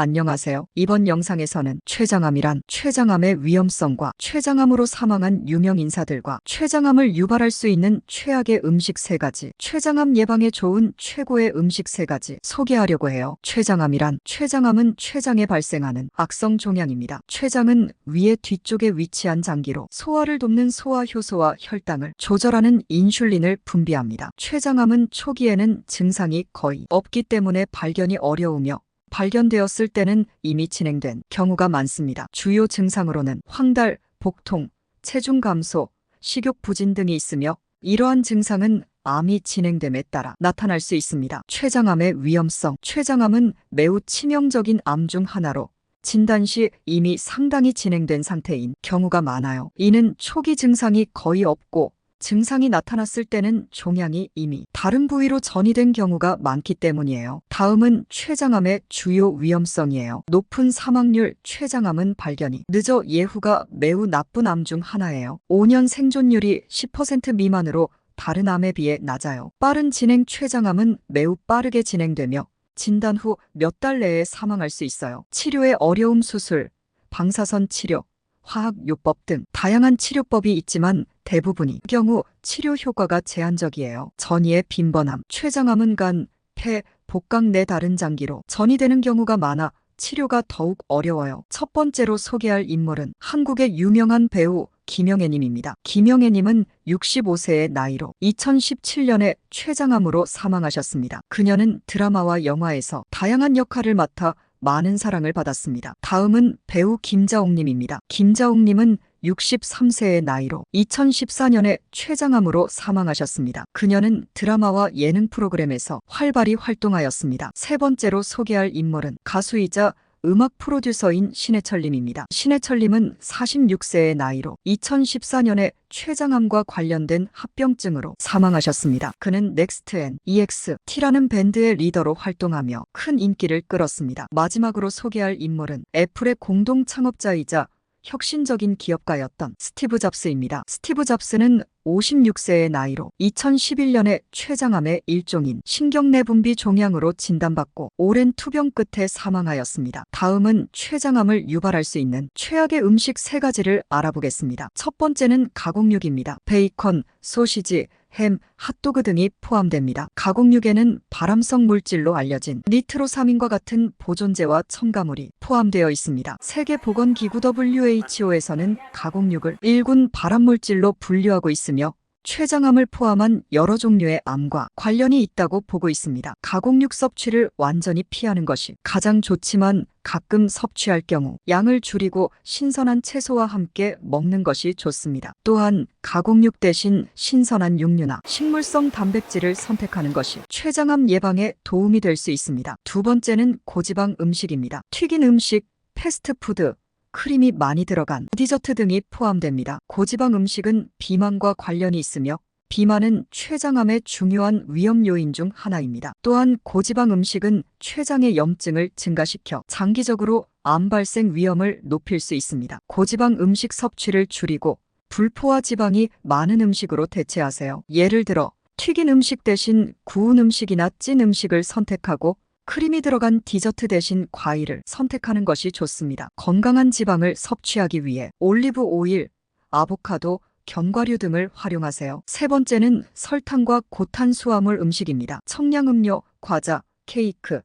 안녕하세요. 이번 영상에서는 췌장암의 위험성과 췌장암으로 사망한 유명 인사들과 췌장암을 유발할 수 있는 최악의 음식 3가지, 췌장암 예방에 좋은 최고의 음식 3가지 소개하려고 해요. 췌장암은 췌장에 발생하는 악성 종양입니다. 췌장은 위의 뒤쪽에 위치한 장기로 소화를 돕는 소화 효소와 혈당을 조절하는 인슐린을 분비합니다. 췌장암은 초기에는 증상이 거의 없기 때문에 발견이 어려우며 발견되었을 때는 이미 진행된 경우가 많습니다. 주요 증상으로는 황달, 복통, 체중 감소, 식욕 부진 등이 있으며 이러한 증상은 암이 진행됨에 따라 나타날 수 있습니다. 췌장암의 위험성. 췌장암은 매우 치명적인 암 중 하나로 진단 시 이미 상당히 진행된 상태인 경우가 많아요. 이는 초기 증상이 거의 없고 증상이 나타났을 때는 종양이 이미 다른 부위로 전이된 경우가 많기 때문이에요. 다음은 췌장암의 주요 위험성이에요. 높은 사망률. 췌장암은 발견이 늦어 예후가 매우 나쁜 암 중 하나예요. 5년 생존율이 10% 미만으로 다른 암에 비해 낮아요. 빠른 진행. 췌장암은 매우 빠르게 진행되며 진단 후 몇 달 내에 사망할 수 있어요. 치료의 어려움. 수술, 방사선 치료, 화학요법 등 다양한 치료법이 있지만 대부분의 경우 치료 효과가 제한적이에요. 전이의 빈번함. 췌장암은 간, 폐, 복강 내 다른 장기로 전이되는 경우가 많아 치료가 더욱 어려워요. 첫 번째로 소개할 인물은 한국의 유명한 배우 김영애님입니다. 김영애님은 65세의 나이로 2017년에 췌장암으로 사망하셨습니다. 그녀는 드라마와 영화에서 다양한 역할을 맡아 많은 사랑을 받았습니다. 다음은 배우 김자옥님입니다. 김자옥님은 63세의 나이로 2014년에 췌장암으로 사망하셨습니다. 그녀는 드라마와 예능 프로그램에서 활발히 활동하였습니다. 세 번째로 소개할 인물은 가수이자 음악 프로듀서인 신해철님입니다. 신해철님은 46세의 나이로 2014년에 췌장암과 관련된 합병증으로 사망하셨습니다. 그는 넥스트 EXT라는 밴드의 리더로 활동하며 큰 인기를 끌었습니다. 마지막으로 소개할 인물은 애플의 공동 창업자이자 혁신적인 기업가였던 스티브 잡스입니다. 스티브 잡스는 56세의 나이로 2011년에 췌장암의 일종인 신경내분비 종양으로 진단받고 오랜 투병 끝에 사망하였습니다. 다음은 췌장암을 유발할 수 있는 최악의 음식 3가지를 알아보겠습니다. 첫 번째는 가공육입니다. 베이컨, 소시지, 햄, 핫도그 등이 포함됩니다. 가공육에는 발암성 물질로 알려진 니트로사민과 같은 보존제와 첨가물이 포함되어 있습니다. 세계보건기구 WHO에서는 가공육을 1군 발암물질로 분류하고 있으며 췌장암을 포함한 여러 종류의 암과 관련이 있다고 보고 있습니다. 가공육 섭취를 완전히 피하는 것이 가장 좋지만 가끔 섭취할 경우 양을 줄이고 신선한 채소와 함께 먹는 것이 좋습니다. 또한 가공육 대신 신선한 육류나 식물성 단백질을 선택하는 것이 췌장암 예방에 도움이 될 수 있습니다. 두 번째는 고지방 음식입니다. 튀긴 음식, 패스트푸드, 크림이 많이 들어간 디저트 등이 포함됩니다. 고지방 음식은 비만과 관련이 있으며 비만은 췌장암의 중요한 위험 요인 중 하나입니다. 또한 고지방 음식은 췌장의 염증을 증가시켜 장기적으로 암 발생 위험을 높일 수 있습니다. 고지방 음식 섭취를 줄이고 불포화 지방이 많은 음식으로 대체하세요. 예를 들어 튀긴 음식 대신 구운 음식이나 찐 음식을 선택하고 크림이 들어간 디저트 대신 과일을 선택하는 것이 좋습니다. 건강한 지방을 섭취하기 위해 올리브 오일, 아보카도, 견과류 등을 활용하세요. 세 번째는 설탕과 고탄수화물 음식입니다. 청량음료, 과자, 케이크,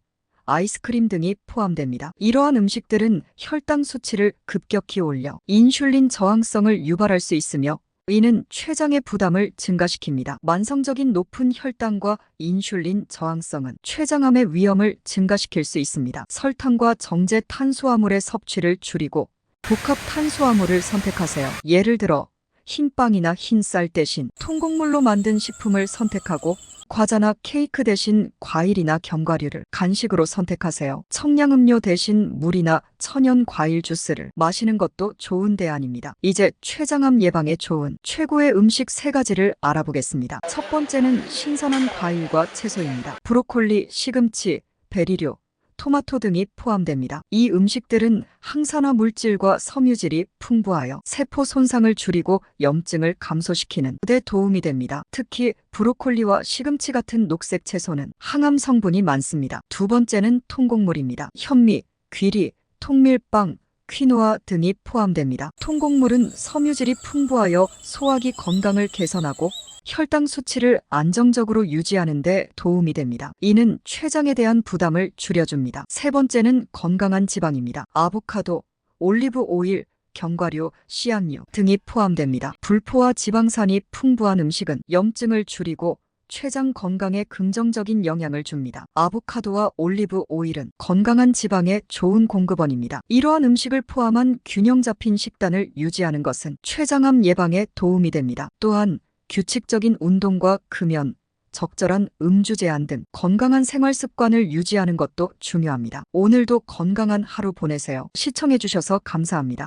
아이스크림 등이 포함됩니다. 이러한 음식들은 혈당 수치를 급격히 올려 인슐린 저항성을 유발할 수 있으며 이는 췌장의 부담을 증가시킵니다. 만성적인 높은 혈당과 인슐린 저항성은 췌장암의 위험을 증가시킬 수 있습니다. 설탕과 정제 탄수화물의 섭취를 줄이고 복합 탄수화물을 선택하세요. 예를 들어 흰빵이나 흰쌀 대신 통곡물로 만든 식품을 선택하고 과자나 케이크 대신 과일이나 견과류를 간식으로 선택하세요. 청량음료 대신 물이나 천연 과일 주스를 마시는 것도 좋은 대안입니다. 이제 췌장암 예방에 좋은 최고의 음식 3가지를 알아보겠습니다. 첫 번째는 신선한 과일과 채소입니다. 브로콜리, 시금치, 베리류, 토마토 등이 포함됩니다. 이 음식들은 항산화 물질과 섬유질이 풍부하여 세포 손상을 줄이고 염증을 감소시키는 데 도움이 됩니다. 특히 브로콜리와 시금치 같은 녹색 채소는 항암 성분이 많습니다. 두 번째는 통곡물입니다. 현미, 귀리, 통밀빵, 퀴노아 등이 포함됩니다. 통곡물은 섬유질이 풍부하여 소화기 건강을 개선하고 혈당 수치를 안정적으로 유지하는 데 도움이 됩니다. 이는 췌장에 대한 부담을 줄여줍니다. 세 번째는 건강한 지방입니다. 아보카도, 올리브 오일, 견과류, 씨앗류 등이 포함됩니다. 불포화 지방산이 풍부한 음식은 염증을 줄이고 췌장 건강에 긍정적인 영향을 줍니다. 아보카도와 올리브 오일은 건강한 지방의 좋은 공급원입니다. 이러한 음식을 포함한 균형 잡힌 식단을 유지하는 것은 췌장암 예방에 도움이 됩니다. 또한 규칙적인 운동과 금연, 적절한 음주 제한 등 건강한 생활 습관을 유지하는 것도 중요합니다. 오늘도 건강한 하루 보내세요. 시청해주셔서 감사합니다.